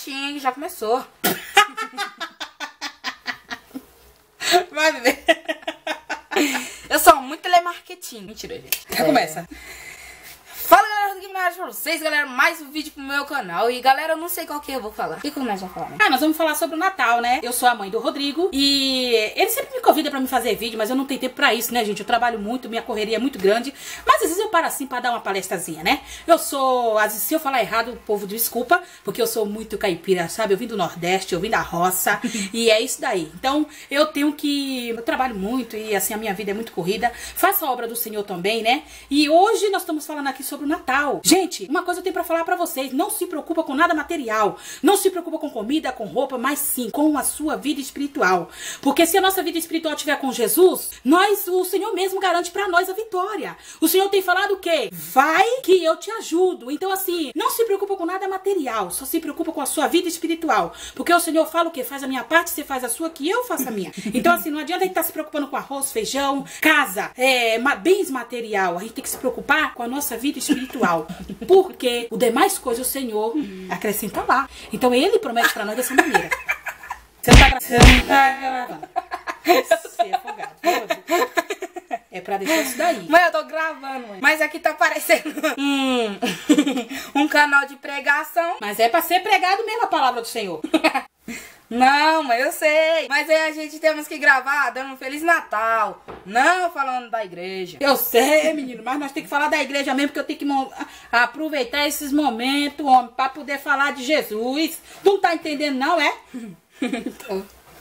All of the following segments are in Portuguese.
marketing, já começou. Vai, bebê. Eu sou muito telemarketing. Mentira, gente. Já começa. Fala, galera, do Game na área pra vocês, galera, mais um vídeo pro meu canal. E galera, eu não sei qual que eu vou falar. O que nós vamos falar, né? Nós vamos falar sobre o Natal, né? Eu sou a mãe do Rodrigo e ele sempre me convida pra me fazer vídeo, mas eu não tenho tempo pra isso, né, gente? Eu trabalho muito, minha correria é muito grande, mas às vezes eu paro assim pra dar uma palestrazinha, né? Às vezes se eu falar errado, o povo desculpa, porque eu sou muito caipira, sabe? Eu vim do Nordeste, eu vim da roça e é isso daí. Então, eu trabalho muito e assim, a minha vida é muito corrida. Faço a obra do Senhor também, né? E hoje nós estamos falando aqui sobre o Natal. Gente, uma coisa eu tenho pra falar pra vocês, não se preocupa com nada material, não se preocupa com comida, com roupa, mas sim com a sua vida espiritual. Porque se a nossa vida espiritual estiver com Jesus, o Senhor mesmo garante pra nós a vitória. O Senhor tem falado o quê? Vai que eu te ajudo. Então assim, não se preocupa com nada material, só se preocupa com a sua vida espiritual. Porque o Senhor fala o quê? Faz a minha parte, você faz a sua, que eu faço a minha. Então assim, não adianta a gente estar se preocupando com arroz, feijão, casa, bens material. A gente tem que se preocupar com a nossa vida espiritual. Porque o demais coisas o Senhor acrescenta lá. Então ele promete pra nós dessa maneira. Você não tá gravando. Você é afogado. É pra deixar isso daí. Mãe, eu tô gravando, mãe. Mas aqui tá parecendo um canal de pregação. Mas é pra ser pregado mesmo a palavra do Senhor. Não, mãe, eu sei. Mas aí a gente temos que gravar dando um Feliz Natal. Não falando da igreja. Eu sei, menino, mas nós temos que falar da igreja mesmo, porque eu tenho que aproveitar esses momentos, homem, pra poder falar de Jesus. Tu não tá entendendo, não, é?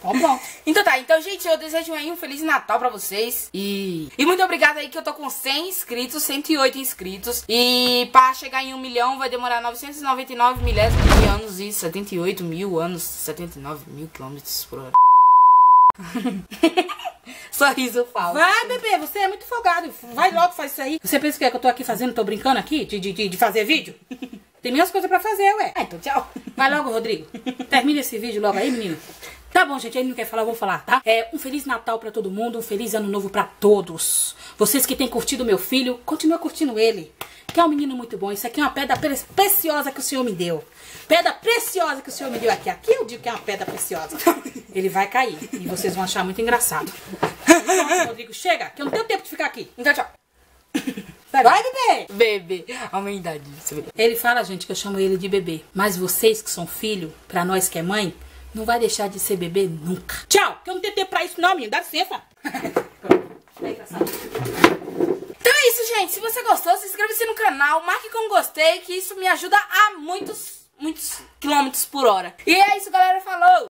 Tá bom. Então tá, gente, eu desejo aí um Feliz Natal pra vocês. E muito obrigada aí que eu tô com 100 inscritos, 108 inscritos. E pra chegar em 1 milhão vai demorar 999 milésimos de anos e 78 mil anos, 79 mil quilômetros por hora. Sorriso falso. Vai, bebê, você é muito folgado. Vai logo, faz isso aí. Você pensa que é que eu tô aqui fazendo, tô brincando aqui de fazer vídeo? Tem minhas coisas pra fazer, ué. Então tchau. Vai logo, Rodrigo. Termina esse vídeo logo aí, menino. Tá bom, gente, ele não quer falar, eu vou falar, tá? Um Feliz Natal pra todo mundo, um Feliz Ano Novo pra todos. Vocês que têm curtido meu filho, continua curtindo ele. Que é um menino muito bom. Isso aqui é uma pedra preciosa que o Senhor me deu. Pedra preciosa que o Senhor me deu aqui. Aqui eu digo que é uma pedra preciosa. Ele vai cair e vocês vão achar muito engraçado. Então, Rodrigo, chega, que eu não tenho tempo de ficar aqui. Então tchau. Vai, bebê! Bebê, aumenta disso, bebê. Ele fala, gente, que eu chamo ele de bebê. Mas vocês que são filho, pra nós que é mãe, não vai deixar de ser bebê nunca. Tchau, que eu não tenho tempo pra isso não, menino. Dá licença. Então é isso, gente. Se você gostou, se inscreva-se no canal, marque como gostei, que isso me ajuda a muitos quilômetros por hora. E é isso, galera. Falou!